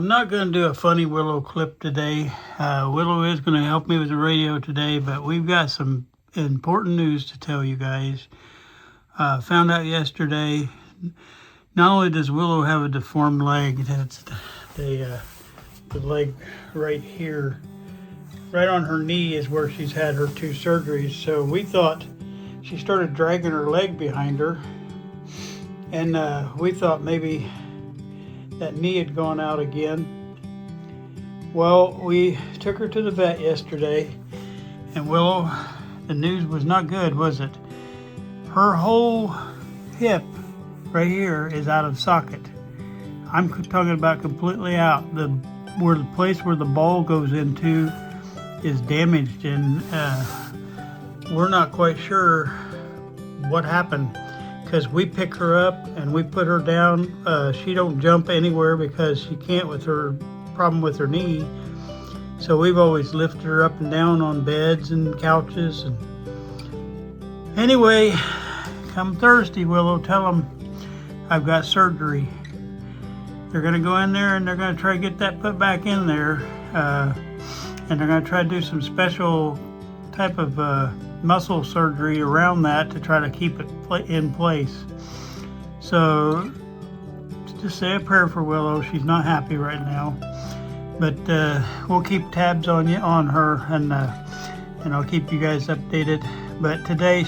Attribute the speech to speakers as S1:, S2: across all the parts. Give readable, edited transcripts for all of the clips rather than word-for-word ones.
S1: I'm not going to do a funny Willow clip today. Willow is going to help me with the radio today, but we've got some important news to tell you guys. Found out yesterday, not only does Willow have a deformed leg, that's the leg right here, right on her knee is where she's had her 2 surgeries. So we thought she started dragging her leg behind her, and we thought maybe that knee had gone out again. Well, we took her to the vet yesterday, and Willow, the news was not good, was it? Her whole hip right here is out of socket. I'm talking about completely out. The place where the ball goes into is damaged, and we're not quite sure what happened, because we pick her up and we put her down. She don't jump anywhere because she can't with her problem with her knee. So we've always lifted her up and down on beds and couches. And anyway, come Thursday, Willow, tell them I've got surgery. They're going to go in there and they're going to try to get that put back in there. And they're going to try to do some special type of muscle surgery around that to try to keep it in place. So just say a prayer for Willow. She's not happy right now, but we'll keep tabs on her, and I'll keep you guys updated. But today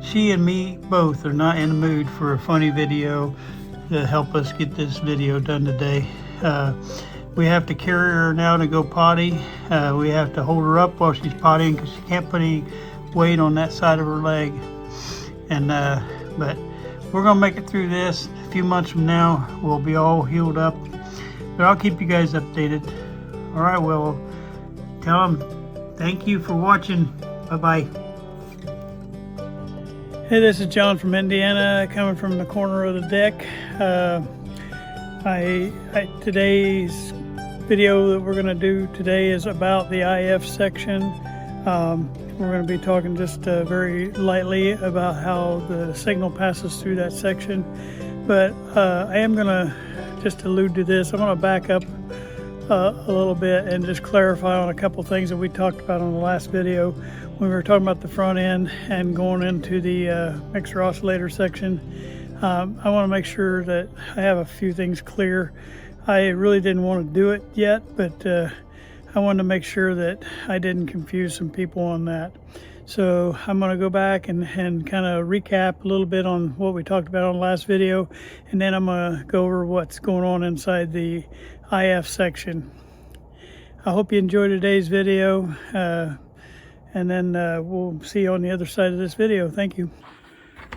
S1: she and me both are not in the mood for a funny video to help us get this video done today. We have to carry her now to go potty. We have to hold her up while she's pottying because she can't put any weight on that side of her leg. And but we're gonna make it through this. A few months from now, we'll be all healed up. But I'll keep you guys updated. All right, Willow. Tell them thank you for watching. Bye-bye. Hey, this is John from Indiana, coming from the corner of the deck. Today's video that we're going to do today is about the IF section. We're going to be talking just very lightly about how the signal passes through that section. But I am going to just allude to this. I'm going to back up a little bit and just clarify on a couple things that we talked about on the last video when we were talking about the front end and going into the mixer oscillator section. I want to make sure that I have a few things clear. I really didn't want to do it yet, but I wanted to make sure that I didn't confuse some people on that. So I'm going to go back and kind of recap a little bit on what we talked about on the last video, and then I'm going to go over what's going on inside the IF section. I hope you enjoyed today's video, and then we'll see you on the other side of this video. Thank you.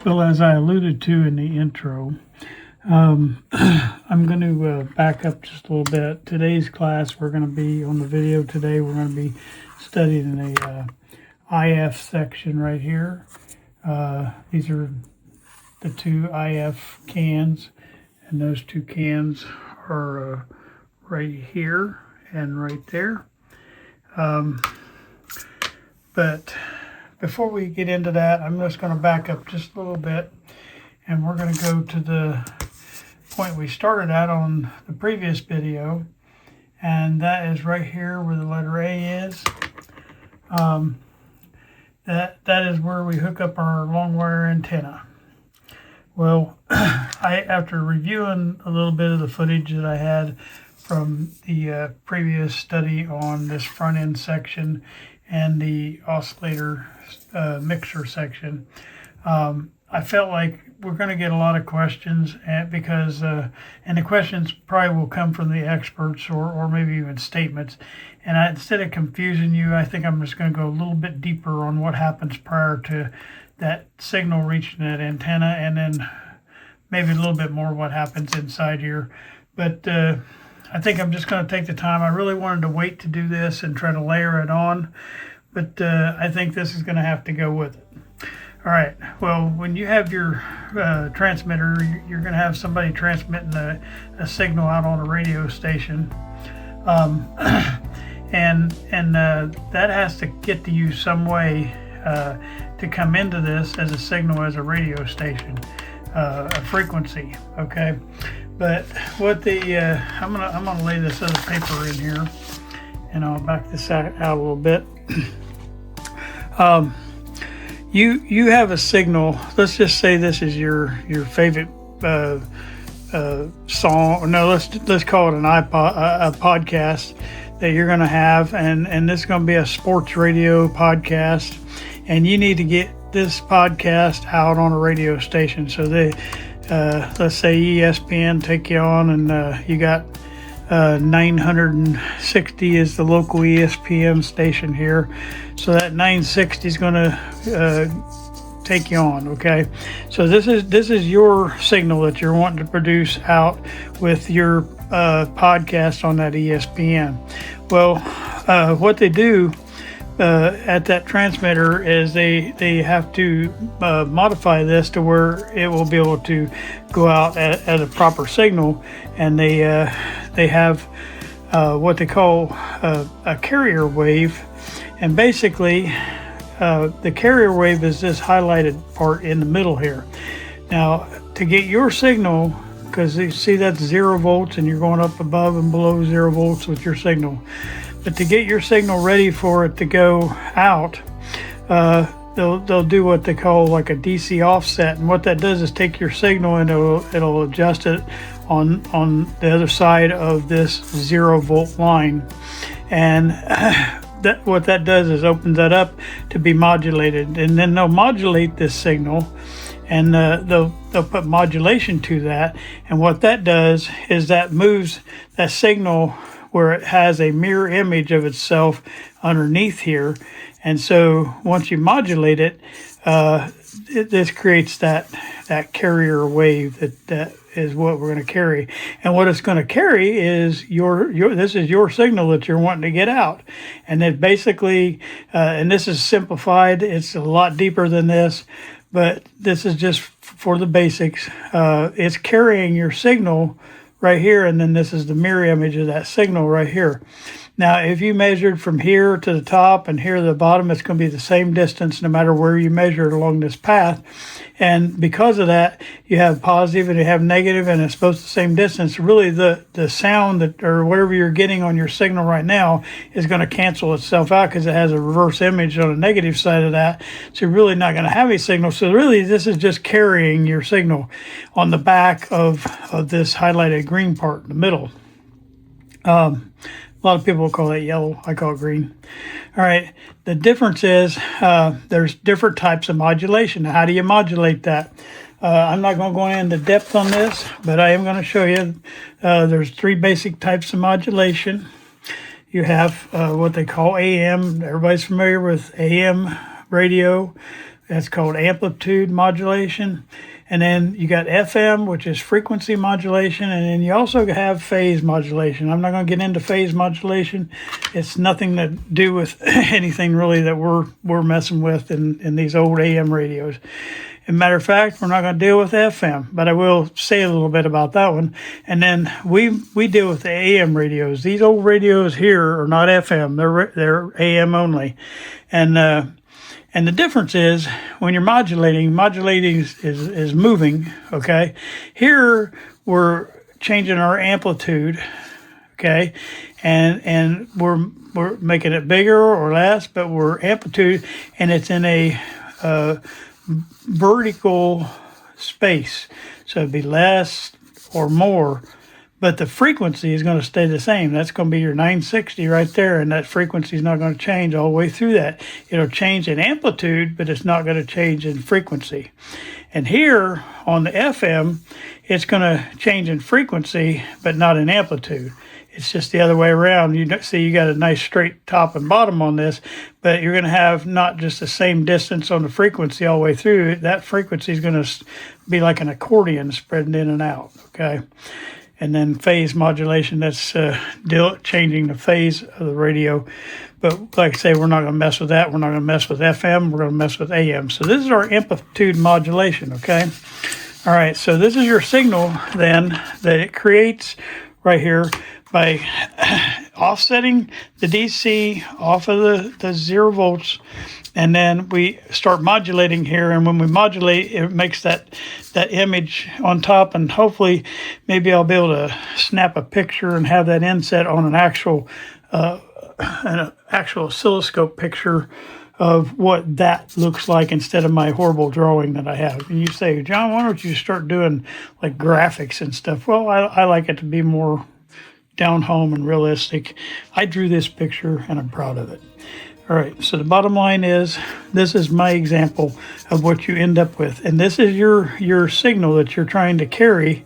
S1: Well, as I alluded to in the intro, I'm going to back up just a little bit. Today's class, we're going to be on the video today. We're going to be studying the IF section right here. These are the 2 IF cans, and those 2 cans are right here and right there. But before we get into that, I'm just going to back up just a little bit, and we're going to go to the point we started at on the previous video, and that is right here where the letter A is. That is where we hook up our long wire antenna. Well, after reviewing a little bit of the footage that I had from the previous study on this front end section and the oscillator mixer section, I felt like we're going to get a lot of questions, because and the questions probably will come from the experts or maybe even statements. And instead of confusing you, I think I'm just going to go a little bit deeper on what happens prior to that signal reaching that antenna, and then maybe a little bit more what happens inside here. But I think I'm just going to take the time. I really wanted to wait to do this and try to layer it on, but I think this is going to have to go with it. All right, well, when you have your transmitter, you're going to have somebody transmitting a signal out on a radio station. And that has to get to you some way to come into this as a signal as a radio station, a frequency, okay? But what the I'm gonna lay this other paper in here, and I'll back this out a little bit. You have a signal. Let's just say this is your favorite song. No, let's call it an a podcast that you're going to have, and this is going to be a sports radio podcast, and you need to get this podcast out on a radio station. So they let's say ESPN take you on, and you got 960 is the local ESPN station here. So that 960 is going to take you on, okay? So this is your signal that you're wanting to produce out with your podcast on that ESPN. Well, what they do at that transmitter is they have to modify this to where it will be able to go out at a proper signal, and they have what they call a carrier wave, and basically the carrier wave is this highlighted part in the middle here. Now, to get your signal, because you see that's 0 volts and you're going up above and below 0 volts with your signal, but to get your signal ready for it to go out, they'll do what they call like a DC offset, and what that does is take your signal and it'll adjust it on the other side of this 0 volt line, and what that does is opens that up to be modulated, and then they'll modulate this signal, and they'll put modulation to that, and what that does is that moves that signal where it has a mirror image of itself underneath here, and so once you modulate it, this creates that carrier wave that is what we're going to carry. And what it's going to carry is this is your signal that you're wanting to get out. And it basically, and this is simplified, it's a lot deeper than this, but this is just for the basics. It's carrying your signal right here, and then this is the mirror image of that signal right here. Now, if you measured from here to the top and here to the bottom, it's going to be the same distance no matter where you measure it along this path. And because of that, you have positive and you have negative, and it's both the same distance. Really, the sound that, or whatever you're getting on your signal right now, is going to cancel itself out because it has a reverse image on the negative side of that. So you're really not going to have any signal. So really, this is just carrying your signal on the back of this highlighted green part in the middle. A lot of people call it yellow. I call it green. All right. The difference is there's different types of modulation. Now, how do you modulate that? I'm not going to go into depth on this, but I am going to show you. There's 3 basic types of modulation. You have what they call AM. Everybody's familiar with AM radio. That's called amplitude modulation. And then you got FM, which is frequency modulation, and then you also have phase modulation. I'm not going to get into phase modulation. It's nothing to do with anything really that we're messing with in these old AM radios. As a matter of fact, we're not going to deal with FM, but I will say a little bit about that one. And then we deal with the AM radios. These old radios here are not FM; they're AM only, and the difference is when you're modulating is moving, okay? Here, we're changing our amplitude, okay? And we're making it bigger or less, but we're amplitude, and it's in a vertical space. So it'd be less or more, but the frequency is going to stay the same. That's going to be your 960 right there, and that frequency is not going to change all the way through that. It'll change in amplitude, but it's not going to change in frequency. And here on the FM, it's going to change in frequency, but not in amplitude. It's just the other way around. You see, you got a nice straight top and bottom on this, but you're going to have not just the same distance on the frequency all the way through. That frequency is going to be like an accordion spreading in and out, okay? And then phase modulation, that's changing the phase of the radio. But like I say, we're not going to mess with that. We're not going to mess with FM. We're going to mess with AM. So this is our amplitude modulation, okay? All right, so this is your signal then that it creates right here by offsetting the DC off of the 0 volts, and then we start modulating here. And when we modulate, it makes that image on top, and hopefully maybe I'll be able to snap a picture and have that inset on an actual oscilloscope picture of what that looks like instead of my horrible drawing that I have. And you say, John, why don't you start doing like graphics and stuff? Well, I like it to be more down home and realistic. I drew this picture and I'm proud of it. All right, so the bottom line is, this is my example of what you end up with. And this is your signal that you're trying to carry,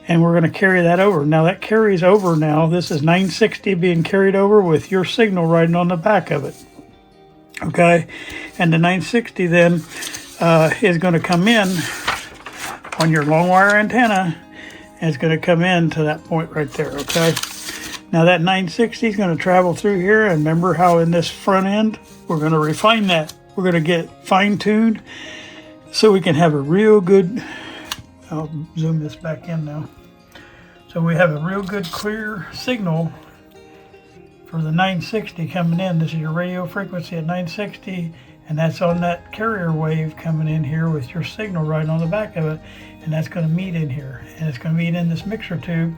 S1: and we're going to carry that over. Now that carries over now. This is 960 being carried over with your signal riding on the back of it. Okay, and the 960 then is going to come in on your long wire antenna, and it's going to come in to that point right there. Okay, now that 960 is going to travel through here, and remember how in this front end we're going to refine that. We're going to get fine-tuned so we can have a real good, I'll zoom this back in now, so we have a real good clear signal for the 960 coming in. This is your radio frequency at 960, and that's on that carrier wave coming in here with your signal right on the back of it, and that's going to meet in here, and it's going to meet in this mixer tube,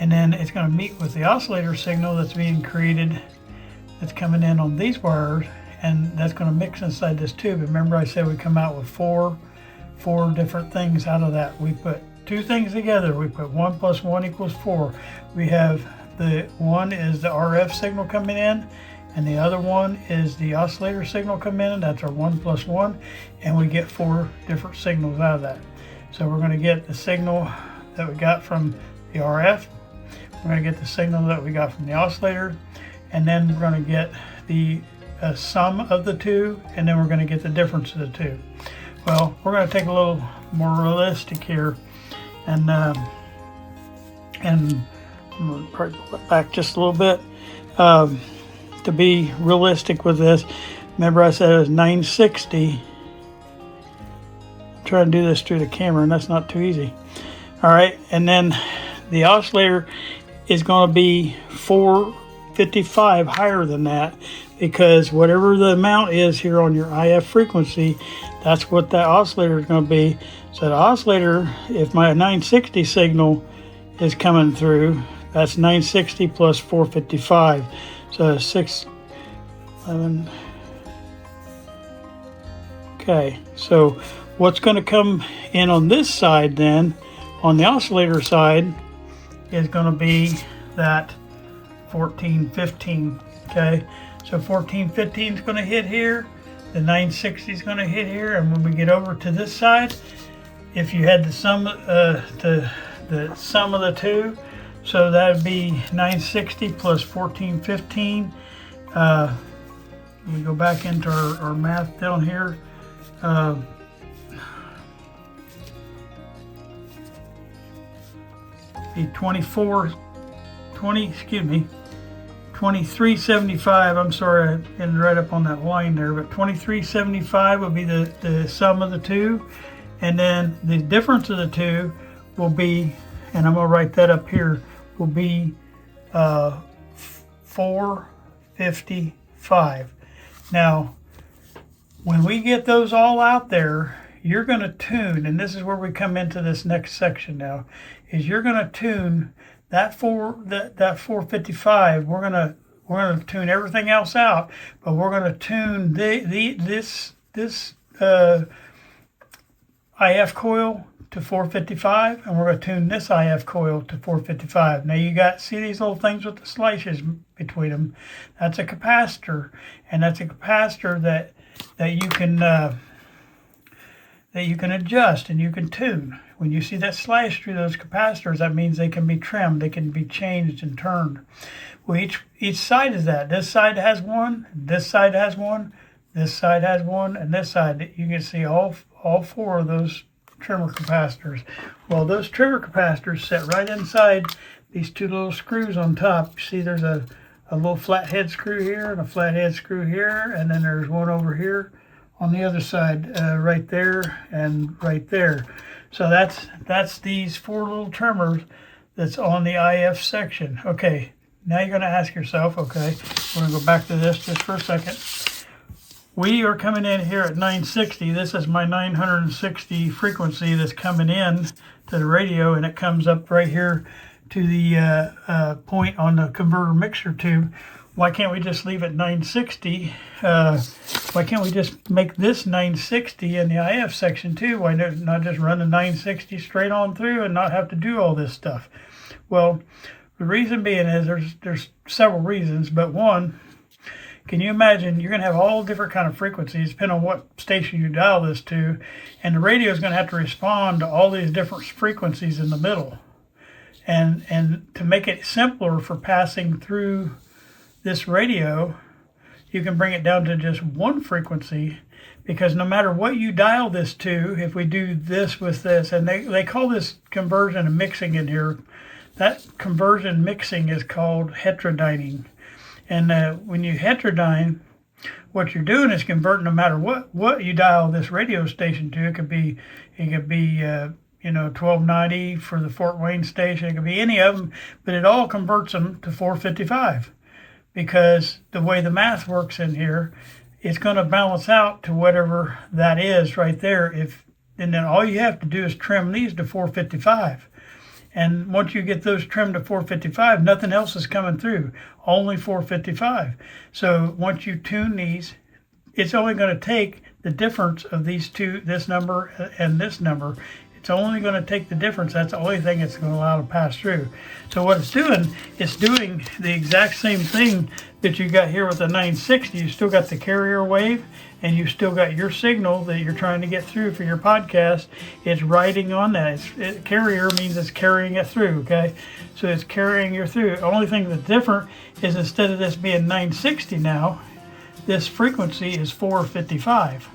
S1: and then it's going to meet with the oscillator signal that's being created, that's coming in on these wires, and that's going to mix inside this tube. And remember I said we come out with four different things out of that. We put two things together. We put 1 + 1 = 4. We have the one is the RF signal coming in, and the other one is the oscillator signal coming in. That's our 1 + 1, and we get 4 different signals out of that. So we're going to get the signal that we got from the RF, we're going to get the signal that we got from the oscillator, and then we're going to get the sum of the two, and then we're going to get the difference of the two. Well, we're going to take a little more realistic here, and I'm going to probably pull it back just a little bit to be realistic with this. Remember I said it was 960. I'm trying to do this through the camera, and that's not too easy. All right, and then the oscillator is going to be 455 higher than that, because whatever the amount is here on your IF frequency, that's what that oscillator is going to be. So the oscillator, if my 960 signal is coming through, that's 960 plus 455. So 611. Okay, so what's going to come in on this side then, on the oscillator side, is going to be that 1415. Okay, so 1415 is going to hit here, the 960 is going to hit here, and when we get over to this side, if you had the sum of the two, so that would be 960 plus 1415. We go back into our math down here. Be 2375. I'm sorry, I ended right up on that line there, but 2375 would be the sum of the two, and then the difference of the two will be, and I'm going to write that up here, will be 455. Now, when we get those all out there, you're going to tune, and this is where we come into this next section now, is you're going to tune that 455. We're going to tune everything else out, but we're going to tune this IF coil to 455, and we're going to tune this IF coil to 455. Now you see these little things with the slices between them. That's a capacitor, and that's a capacitor that you can adjust and you can tune. When you see that slash through those capacitors, that means they can be trimmed, they can be changed and turned. Well, each side is that. This side has one, this side has one, this side has one, and this side. You can see all four of those trimmer capacitors. Well, those trimmer capacitors sit right inside these two little screws on top. You see there's a little flathead screw here and a flathead screw here, and then there's one over here on the other side, right there and right there. So that's these four little trimmers that's on the IF section. Okay, now you're going to ask yourself, okay, we're going to go back to this just for a second. We are coming in here at 960. This is my 960 frequency that's coming in to the radio, and it comes up right here to the point on the converter mixer tube. Why can't we just leave it 960? Why can't we just make this 960 in the IF section too? Why not just run the 960 straight on through and not have to do all this stuff? Well, the reason being is there's several reasons, but one, can you imagine you're going to have all different kind of frequencies depending on what station you dial this to, and the radio is going to have to respond to all these different frequencies in the middle. And to make it simpler for passing through this radio, you can bring it down to just one frequency, because no matter what you dial this to, if we do this with this, and they call this conversion and mixing in here, that conversion mixing is called heterodyning. And when you heterodyne, what you're doing is converting no matter what you dial this radio station to. It could be 1290 for the Fort Wayne station. It could be any of them, but it all converts them to 455. Because the way the math works in here, it's going to balance out to whatever that is right there. And then all you have to do is trim these to 455. And once you get those trimmed to 455, nothing else is coming through, only 455. So once you tune these, it's only going to take the difference of these two, this number and this number. It's only going to take the difference. That's the only thing it's going to allow to pass through. So what it's doing the exact same thing that you got here with the 960. You still got the carrier wave, and you still got your signal that you're trying to get through for your podcast. It's riding on that. Carrier means it's carrying it through, okay? So it's carrying you through. The only thing that's different is instead of this being 960 now, this frequency is 455.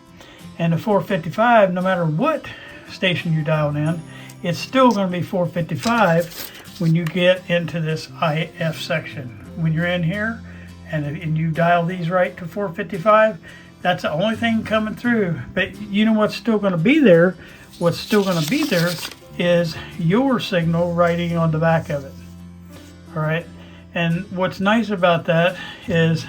S1: And the 455, no matter what station you dial in, it's still going to be 455 when you get into this IF section. When you're in here and you dial these right to 455, that's the only thing coming through. But you know what's still going to be there? What's still going to be there is your signal riding on the back of it. All right. And what's nice about that is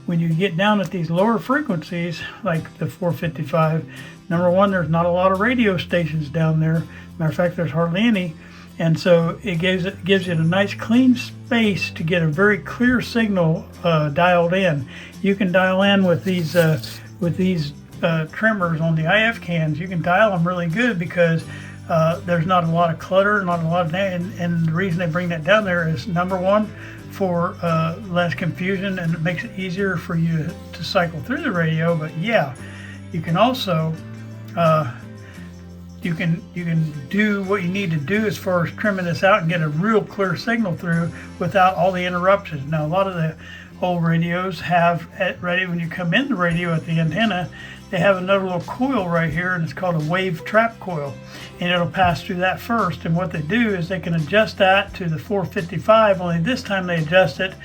S1: when you get down at these lower frequencies, like the 455, number one, there's not a lot of radio stations down there. Matter of fact, there's hardly any. And so it gives you a nice clean space to get a very clear signal dialed in. You can dial in with these trimmers on the IF cans. You can dial them really good because there's not a lot of clutter, not a lot of that. And the reason they bring that down there is, number one, for less confusion, and it makes it easier for you to cycle through the radio. But yeah, you can also you can do what you need to do as far as trimming this out and get a real clear signal through without all the interruptions. Now, a lot of the old radios have when you come in the radio at the antenna, they have another little coil right here, and it's called a wave trap coil, and it'll pass through that first. And what they do is they can adjust that to the 455, only this time they adjust it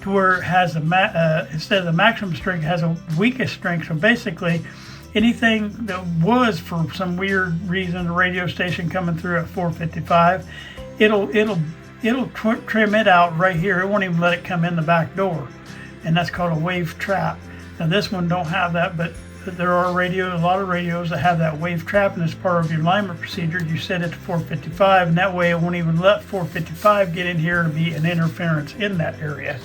S1: to where it has instead of the maximum strength, it has a weakest strength. So basically, anything that was for some weird reason a radio station coming through at 455, it'll trim it out right here. It won't even let it come in the back door, and that's called a wave trap. Now this one don't have that, but there are a lot of radios that have that wave trap, and as part of your alignment procedure, you set it to 455, and that way it won't even let 455 get in here to be an interference in that area.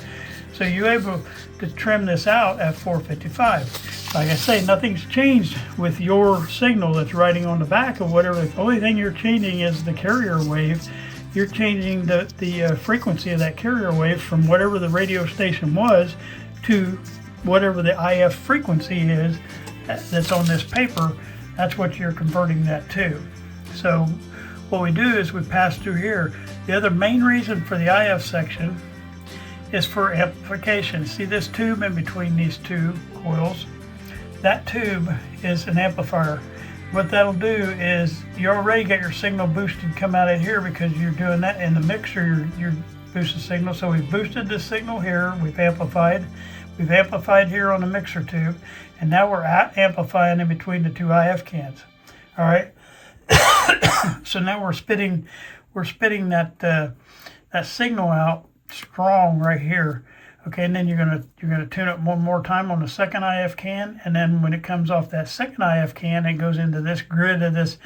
S1: So you're able to trim this out at 455. Like I say, nothing's changed with your signal that's riding on the back of whatever. The only thing you're changing is the carrier wave. You're changing the frequency of that carrier wave from whatever the radio station was to whatever the IF frequency is that's on this paper. That's what you're converting that to. So what we do is we pass through here. The other main reason for the IF section is for amplification. See this tube in between these two coils? That tube is an amplifier. What that'll do is you already got your signal boosted come out of here because you're doing that in the mixer. You're boosting signal. So we've boosted this signal here. We've amplified here on the mixer tube, and now we're amplifying in between the two IF cans. All right. So now we're spitting that signal out strong right here. Okay, and then you're gonna tune it one more time on the second IF can, and then when it comes off that second IF can, it goes into this grid of this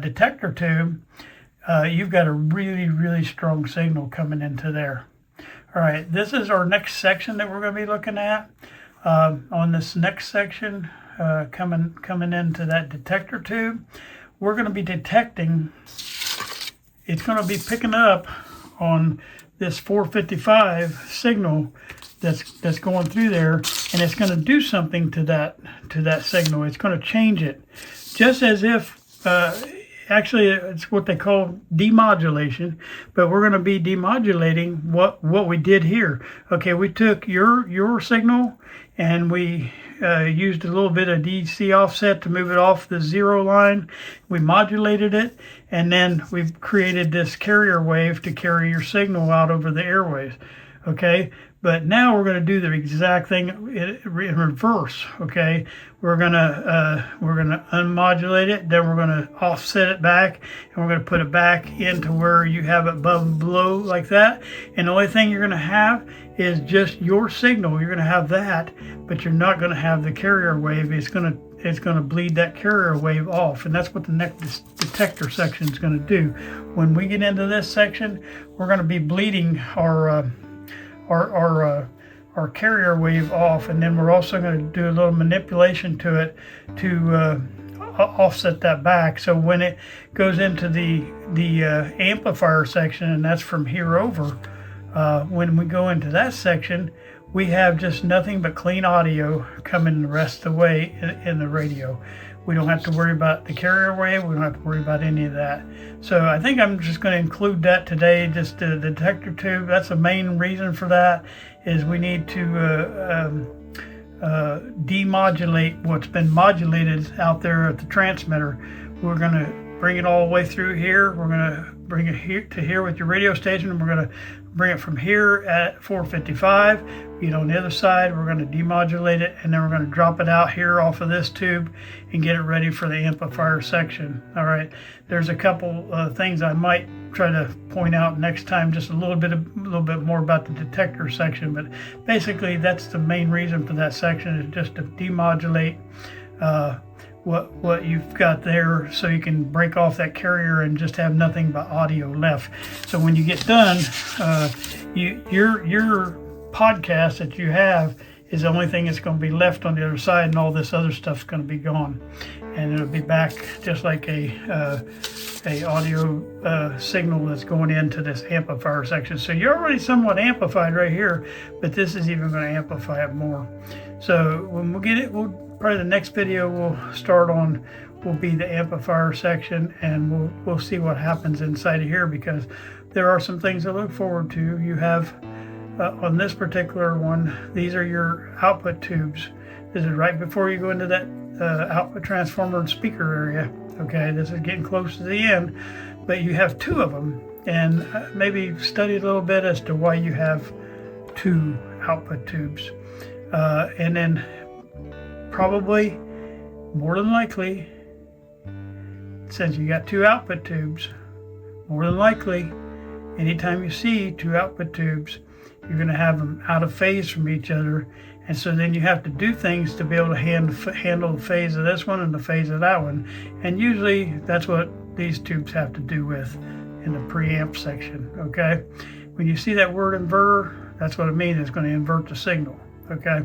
S1: detector tube. You've got a really strong signal coming into there. All right, this is our next section that we're going to be looking at. On this next section, coming into that detector tube, we're going to be detecting. It's going to be picking up on this 455 signal that's going through there, and it's going to do something to that signal. It's going to change it, just as if actually it's what they call demodulation, but we're going to be demodulating what we did here. Okay, we took your signal and we used a little bit of DC offset to move it off the zero line. We modulated it, and then we've created this carrier wave to carry your signal out over the airways. Okay, but now we're going to do the exact thing in reverse. Okay, we're gonna unmodulate it, then we're going to offset it back, and we're going to put it back into where you have it above and below like that. And the only thing you're going to have is just your signal. You're going to have that, but you're not going to have the carrier wave. It's going to bleed that carrier wave off, and that's what the next detector section is going to do. When we get into this section, we're going to be bleeding our carrier wave off, and then we're also going to do a little manipulation to it to offset that back. So when it goes into the amplifier section, and that's from here over, when we go into that section, we have just nothing but clean audio coming the rest of the way in the radio. We don't have to worry about the carrier wave. We don't have to worry about any of that. So I think I'm just going to include that today, just the detector tube. That's the main reason for that, is we need to demodulate what's been modulated out there at the transmitter. We're going to bring it all the way through here. We're going to bring it here to here with your radio station, and we're going to bring it from here at 455. On the other side, we're going to demodulate it, and then we're going to drop it out here off of this tube and get it ready for the amplifier section. All right, there's a couple things I might try to point out next time, just a little bit more about the detector section, but basically that's the main reason for that section, is just to demodulate what you've got there, so you can break off that carrier and just have nothing but audio left. So when you get done, your podcast that you have is the only thing that's going to be left on the other side, and all this other stuff's going to be gone, and it'll be back just like a audio signal that's going into this amplifier section. So you're already somewhat amplified right here, but this is even going to amplify it more. So when we get it, probably the next video will be the amplifier section, and we'll see what happens inside of here, because there are some things to look forward to. You have on this particular one, these are your output tubes. This is right before you go into that output transformer and speaker area. Okay, this is getting close to the end, but you have two of them, and maybe study a little bit as to why you have two output tubes. And then probably, more than likely, since you got two output tubes, more than likely, anytime you see two output tubes, you're going to have them out of phase from each other, and so then you have to do things to be able to handle the phase of this one and the phase of that one, and usually that's what these tubes have to do with in the preamp section. Okay, when you see that word inverter, that's what it means. It's going to invert the signal. Okay,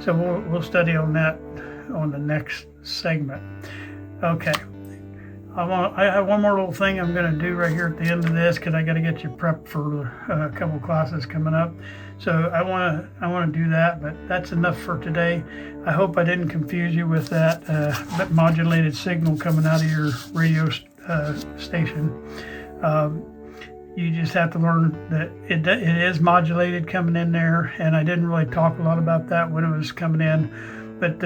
S1: so we'll study on that on the next segment. Okay, I have one more little thing I'm going to do right here at the end of this, because I got to get you prepped for a couple classes coming up. So I want to do that, but that's enough for today. I hope I didn't confuse you with that modulated signal coming out of your radio station. You just have to learn that it is modulated coming in there, and I didn't really talk a lot about that when it was coming in, but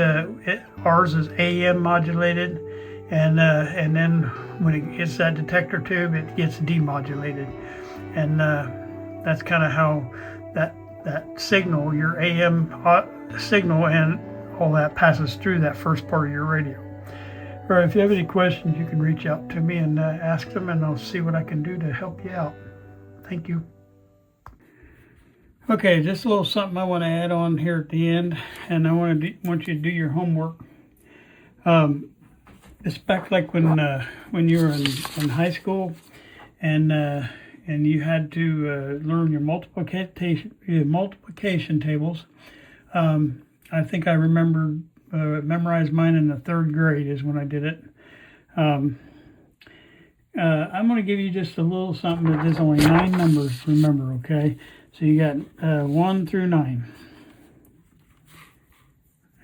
S1: ours is AM modulated. And then when it hits that detector tube, it gets demodulated, and that's kind of how that signal, your AM signal, and all that passes through that first part of your radio. All right, if you have any questions, you can reach out to me and ask them, and I'll see what I can do to help you out. Thank you. Okay, just a little something I want to add on here at the end, and I want you to do your homework. It's back like when you were in high school, and you had to learn your multiplication tables. I think I remembered memorized mine in the 3rd grade is when I did it. I'm going to give you just a little something that there's only 9 numbers to remember, okay? So you got 1 through 9.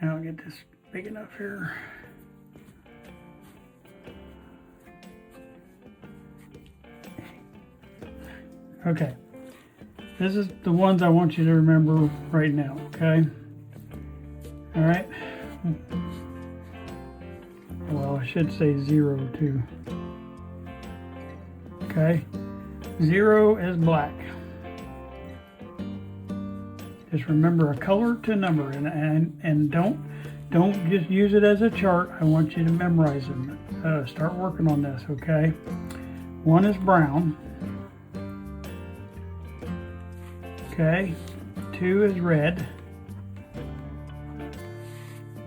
S1: Now I'll get this big enough here. Okay. This is the ones I want you to remember right now, okay? All right. Well, I should say 0 too. Okay. 0 is black. Just remember a color to number, and don't just use it as a chart. I want you to memorize them. Start working on this, okay? 1 is brown. Okay. 2 is red.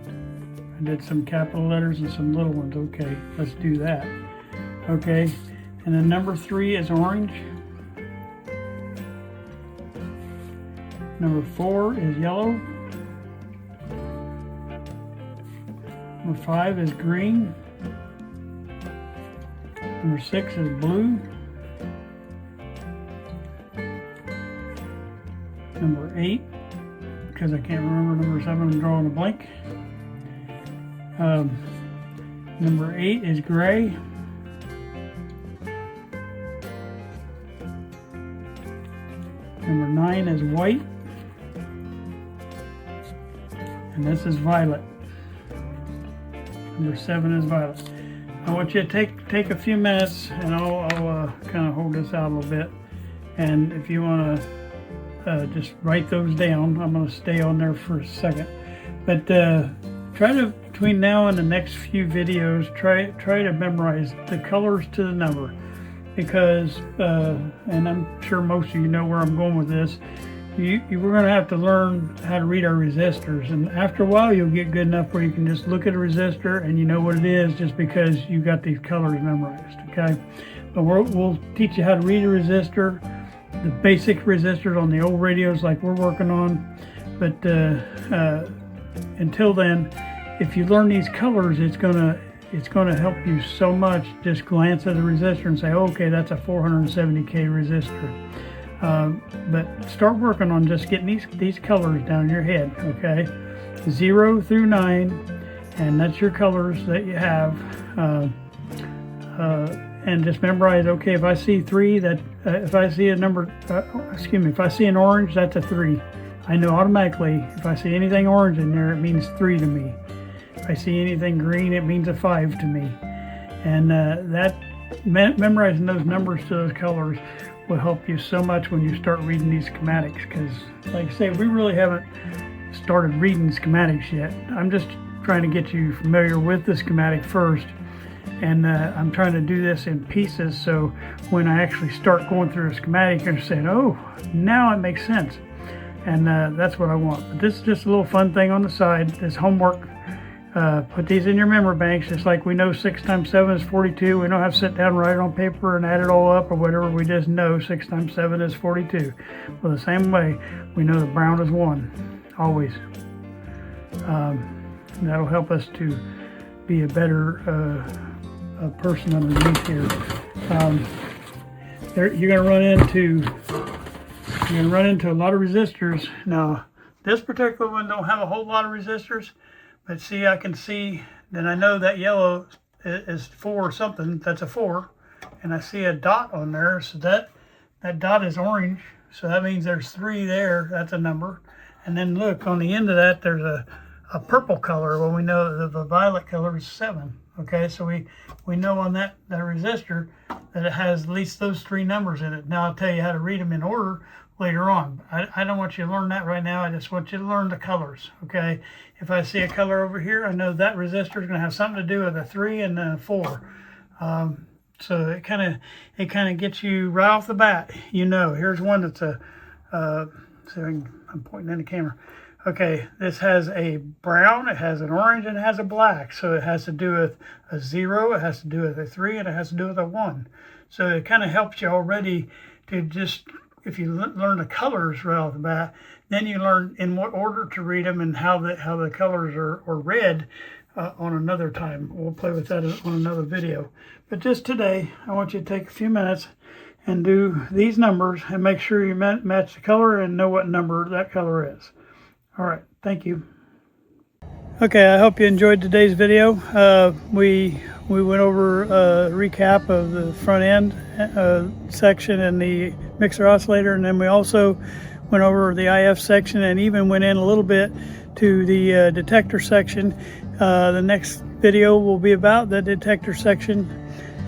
S1: I did some capital letters and some little ones. Okay, let's do that. Okay, and then number 3 is orange. Number 4 is yellow. Number 5 is green. Number 6 is blue. Number 8, because I can't remember number 7, I'm drawing a blank. Number 8 is gray. Number 9 is white. And this is violet. Number 7 is violet. I want you to take a few minutes, and I'll kind of hold this out a little bit. And if you want to just write those down, I'm going to stay on there for a second. But try to, between now and the next few videos, try to memorize the colors to the number, because and I'm sure most of you know where I'm going with this. We're going to have to learn how to read our resistors, and after a while you'll get good enough where you can just look at a resistor and you know what it is just because you got these colors memorized. Okay, but we'll teach you how to read a resistor, the basic resistors on the old radios like we're working on. But until then, if you learn these colors, it's gonna help you so much. Just glance at the resistor and say, oh, okay, that's a 470K resistor. But start working on just getting these colors down in your head, okay? 0 through 9, and that's your colors that you have. And just memorize, okay, if I see 3, if I see a number, if I see an orange, that's a 3. I know automatically if I see anything orange in there, it means 3 to me. If I see anything green, it means a 5 to me. And memorizing those numbers to those colors will help you so much when you start reading these schematics, because like I say, we really haven't started reading schematics yet. I'm just trying to get you familiar with the schematic first, and I'm trying to do this in pieces, so when I actually start going through a schematic, you're saying, oh, now it makes sense. And that's what I want. But this is just a little fun thing on the side, this homework. Put these in your memory banks, just like we know 6 times 7 is 42. We don't have to sit down and write it on paper and add it all up or whatever. We just know 6 times 7 is 42. Well, the same way, we know the brown is 1, always. That'll help us to be a better person underneath here. You're going to run into a lot of resistors. Now, this particular one don't have a whole lot of resistors. But see, I can see, then I know that yellow is 4 or something, that's a 4. And I see a dot on there, so that dot is orange. So that means there's 3 there, that's a number. And then look, on the end of that, there's a purple color. Well, we know that the violet color is 7. Okay, so we know on that resistor that it has at least those 3 numbers in it. Now I'll tell you how to read them in order later on. I don't want you to learn that right now. I just want you to learn the colors, okay? If I see a color over here, I know that resistor is going to have something to do with a 3 and a 4. So it kind of gets you right off the bat. You know, here's one that's a So I'm pointing in the camera. Okay, this has a brown, it has an orange, and it has a black. So it has to do with a 0, it has to do with a 3, and it has to do with a 1. So it kind of helps you already to just, if you learn the colors right off the bat, then you learn in what order to read them and how the colors are read on another time. We'll play with that on another video. But just today, I want you to take a few minutes and do these numbers and make sure you match the color and know what number that color is. All right, thank you. Okay, I hope you enjoyed today's video. We went over a recap of the front end section and the mixer oscillator, and then we also went over the IF section and even went in a little bit to the detector section. The next video will be about the detector section.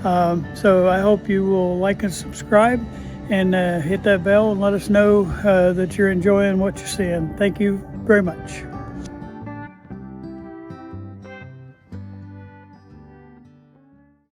S1: So I hope you will like and subscribe and hit that bell and let us know that you're enjoying what you're seeing. Thank you very much.